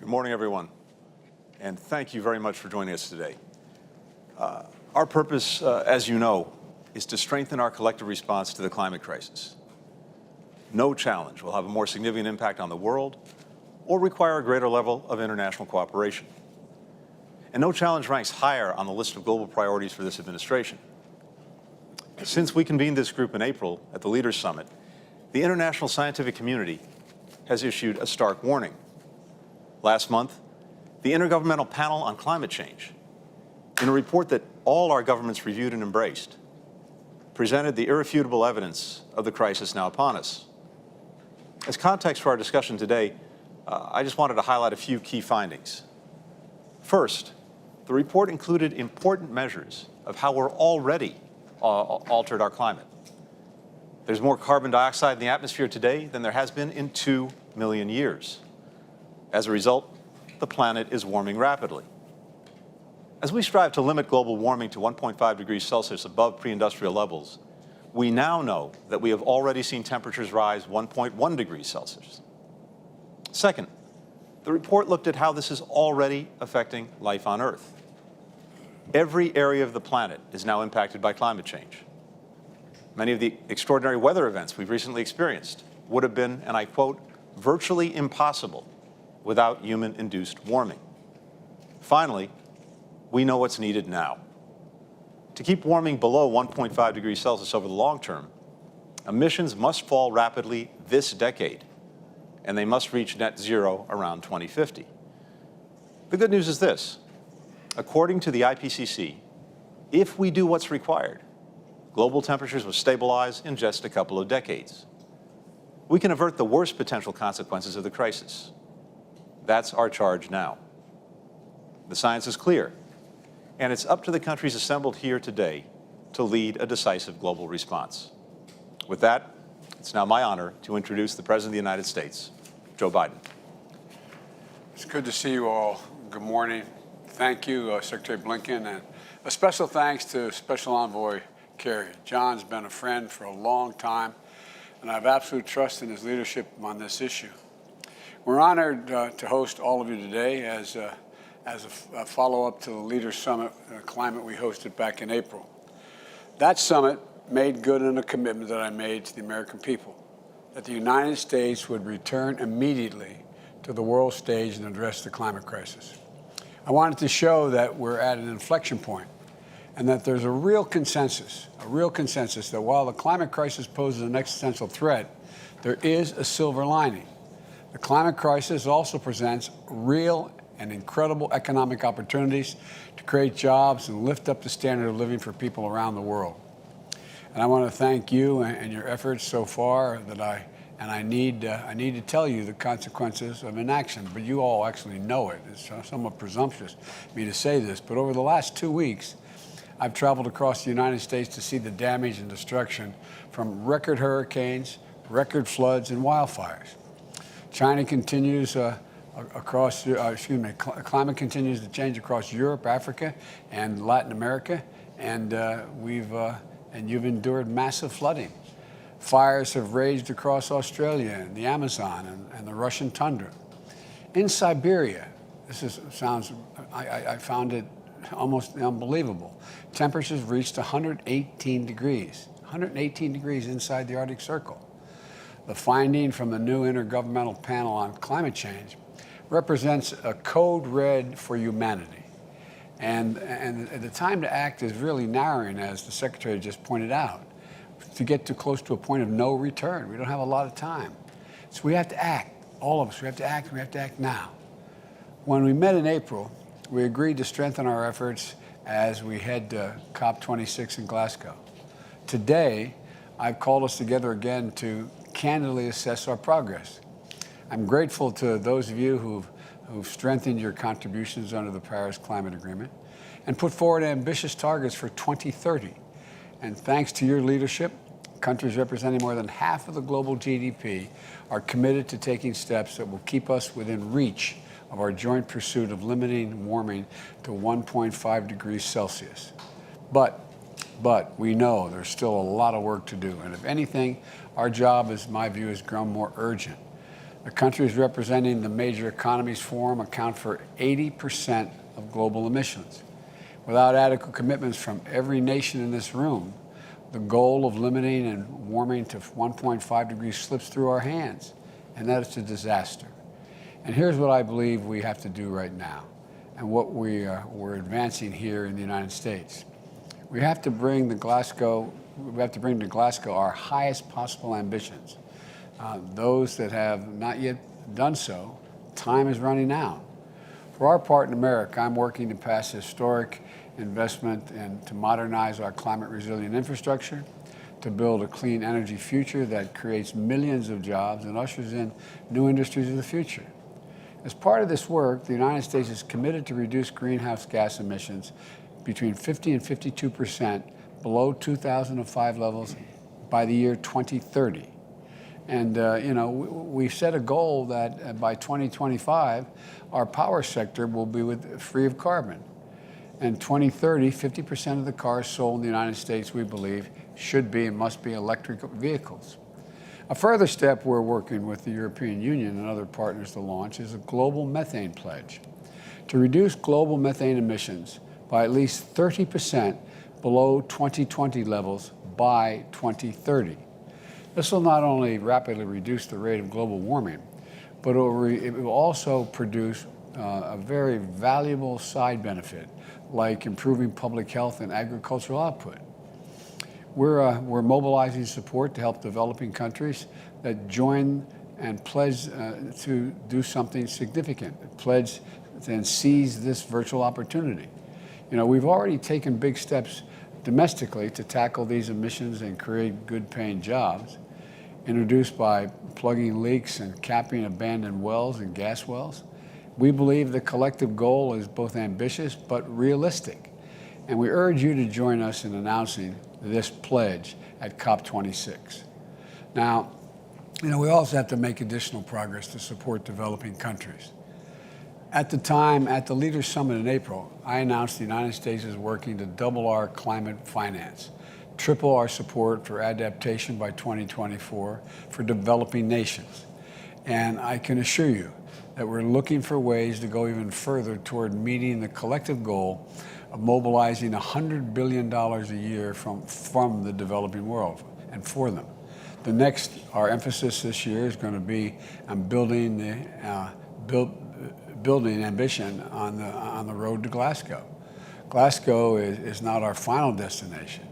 Good morning, everyone, and thank you very much for joining us today. Our purpose, as you know, is to strengthen our collective response to the climate crisis. No challenge will have a more significant impact on the world or require a greater level of international cooperation. And no challenge ranks higher on the list of global priorities for this administration. Since we convened this group in April at the Leaders Summit, the international scientific community has issued a stark warning. Last month, the Intergovernmental Panel on Climate Change, in a report that all our governments reviewed and embraced, presented the irrefutable evidence of the crisis now upon us. As context for our discussion today, I just wanted to highlight a few key findings. First, the report included important measures of how we're already altered our climate. There's more carbon dioxide in the atmosphere today than there has been in 2 million years. As a result, the planet is warming rapidly. As we strive to limit global warming to 1.5 degrees Celsius above pre-industrial levels, we now know that we have already seen temperatures rise 1.1 degrees Celsius. Second, the report looked at how this is already affecting life on Earth. Every area of the planet is now impacted by climate change. Many of the extraordinary weather events we've recently experienced would have been, and I quote, virtually impossible without human-induced warming. Finally, we know what's needed now. To keep warming below 1.5 degrees Celsius over the long term, emissions must fall rapidly this decade, and they must reach net zero around 2050. The good news is this. According to the IPCC, if we do what's required, global temperatures will stabilize in just a couple of decades. We can avert the worst potential consequences of the crisis. That's our charge now. The science is clear, and it's up to the countries assembled here today to lead a decisive global response. With that, it's now my honor to introduce the President of the United States, Joe Biden. It's good to see you all. Good morning. Thank you, Secretary Blinken, and a special thanks to Special Envoy Kerry. John's been a friend for a long time, and I have absolute trust in his leadership on this issue. We're honored to host all of you today as a follow-up to the Leaders Summit Climate we hosted back in April. That summit made good on a commitment that I made to the American people, that the United States would return immediately to the world stage and address the climate crisis. I wanted to show that we're at an inflection point and that there's a real consensus that while the climate crisis poses an existential threat, there is a silver lining. The climate crisis also presents real and incredible economic opportunities to create jobs and lift up the standard of living for people around the world. And I want to thank you and your efforts so far I need to tell you the consequences of inaction, but you all actually know it. It's somewhat presumptuous of me to say this, but over the last 2 weeks, I've traveled across the United States to see the damage and destruction from record hurricanes, record floods, and wildfires. China continues climate continues to change across Europe, Africa, and Latin America, and you've endured massive flooding. Fires have raged across Australia and the Amazon and the Russian tundra. In Siberia, I found it almost unbelievable. Temperatures reached 118 degrees inside the Arctic Circle. The finding from the new Intergovernmental Panel on Climate Change represents a code red for humanity. And the time to act is really narrowing, as the Secretary just pointed out, to get to close to a point of no return. We don't have a lot of time. So we have to act, all of us, we have to act now. When we met in April, we agreed to strengthen our efforts as we head to COP26 in Glasgow. Today, I've called us together again to candidly assess our progress. I'm grateful to those of you who've strengthened your contributions under the Paris Climate Agreement and put forward ambitious targets for 2030. And thanks to your leadership, countries representing more than half of the global GDP are committed to taking steps that will keep us within reach of our joint pursuit of limiting warming to 1.5 degrees Celsius. But we know there's still a lot of work to do. And if anything, our job, in my view, has grown more urgent. The countries representing the major economies forum account for 80% of global emissions. Without adequate commitments from every nation in this room, the goal of limiting and warming to 1.5 degrees slips through our hands, and that is a disaster. And here's what I believe we have to do right now, and what we're advancing here in the United States. We have to bring to Glasgow our highest possible ambitions. Those that have not yet done so, time is running out. For our part in America, I'm working to pass historic investment and to modernize our climate-resilient infrastructure, to build a clean energy future that creates millions of jobs and ushers in new industries of the future. As part of this work, the United States is committed to reduce greenhouse gas emissions between 50 and 52% below 2005 levels by the year 2030. And we set a goal that by 2025, our power sector will be free of carbon. And 2030, 50% of the cars sold in the United States, we believe, should be and must be electric vehicles. A further step we're working with the European Union and other partners to launch is a global methane pledge to reduce global methane emissions by at least 30% below 2020 levels by 2030. This will not only rapidly reduce the rate of global warming, but it will also produce a very valuable side benefit, like improving public health and agricultural output. We're mobilizing support to help developing countries that join and pledge to do something significant, pledge and seize this virtual opportunity. We've already taken big steps domestically to tackle these emissions and create good-paying jobs, introduced by plugging leaks and capping abandoned wells and gas wells. We believe the collective goal is both ambitious but realistic, and we urge you to join us in announcing this pledge at COP26. Now, we also have to make additional progress to support developing countries. At the Leaders Summit in April, I announced the United States is working to double our climate finance, triple our support for adaptation by 2024 for developing nations. And I can assure you that we're looking for ways to go even further toward meeting the collective goal of mobilizing $100 billion a year from the developing world and for them. Our emphasis this year is going to be on building ambition on the road to Glasgow. Glasgow is not our final destination.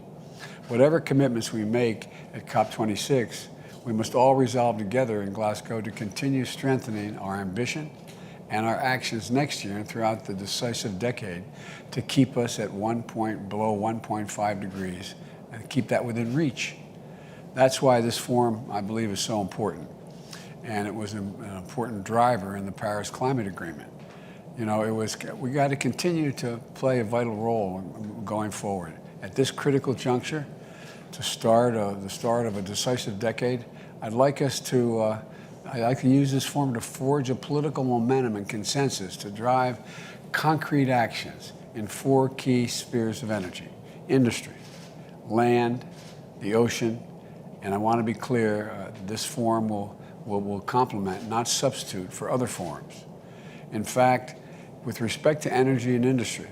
Whatever commitments we make at COP26, we must all resolve together in Glasgow to continue strengthening our ambition and our actions next year and throughout the decisive decade to keep us at below 1.5 degrees and keep that within reach. That's why this forum, I believe, is so important. And it was an important driver in the Paris Climate Agreement. We got to continue to play a vital role going forward. At this critical juncture, the start of a decisive decade, I'd like to use this forum to forge a political momentum and consensus to drive concrete actions in 4 key spheres of energy: industry, land, the ocean, and I want to be clear, this forum will complement, not substitute for other forums. In fact, with respect to energy and industry,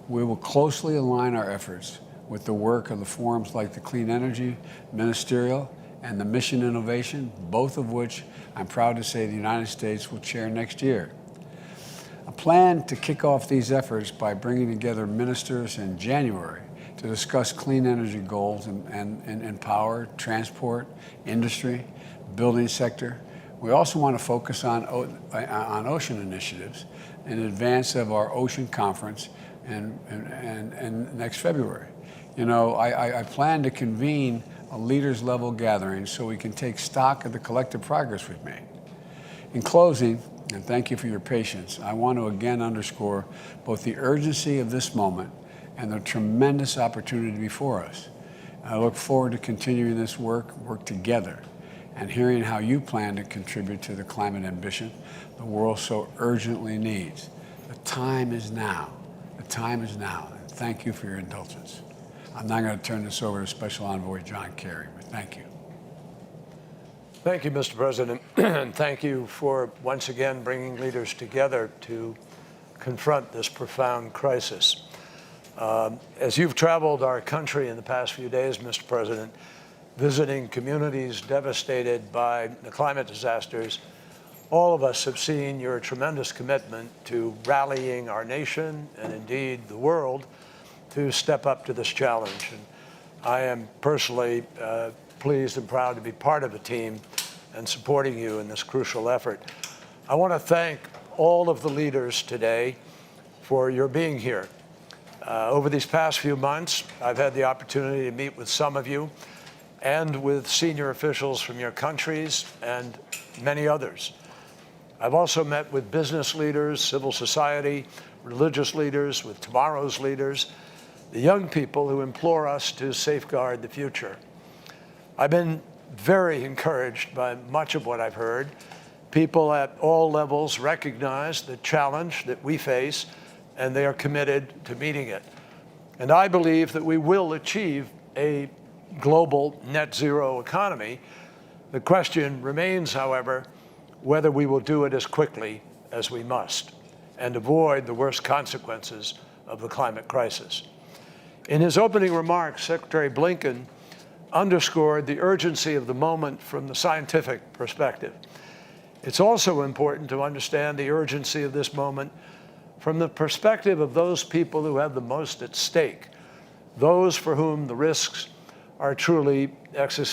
we will closely align our efforts with the work of the forums like the Clean Energy Ministerial and the Mission Innovation, both of which I'm proud to say the United States will chair next year. I plan to kick off these efforts by bringing together ministers in January to discuss clean energy goals in power, transport, industry, building sector. We also want to focus on ocean initiatives in advance of our ocean conference and next February. I plan to convene a leaders level gathering so we can take stock of the collective progress we've made. In closing, and thank you for your patience, I want to again underscore both the urgency of this moment and the tremendous opportunity before us. I look forward to continuing this work together, and hearing how you plan to contribute to the climate ambition the world so urgently needs. The time is now. The time is now. And thank you for your indulgence. I'm now going to turn this over to Special Envoy John Kerry. Thank you. Thank you, Mr. President, and thank you for once again bringing leaders together to confront this profound crisis. As you've traveled our country in the past few days, Mr. President, visiting communities devastated by the climate disasters, all of us have seen your tremendous commitment to rallying our nation and indeed the world to step up to this challenge. And I am personally pleased and proud to be part of a team and supporting you in this crucial effort. I want to thank all of the leaders today for your being here. Over these past few months, I've had the opportunity to meet with some of you and with senior officials from your countries and many others. I've also met with business leaders, civil society, religious leaders, with tomorrow's leaders, the young people who implore us to safeguard the future. I've been very encouraged by much of what I've heard. People at all levels recognize the challenge that we face, and they are committed to meeting it. And I believe that we will achieve a global net zero economy. The question remains, however, whether we will do it as quickly as we must and avoid the worst consequences of the climate crisis. In his opening remarks, Secretary Blinken underscored the urgency of the moment from the scientific perspective. It's also important to understand the urgency of this moment from the perspective of those people who have the most at stake, those for whom the risks are truly existential.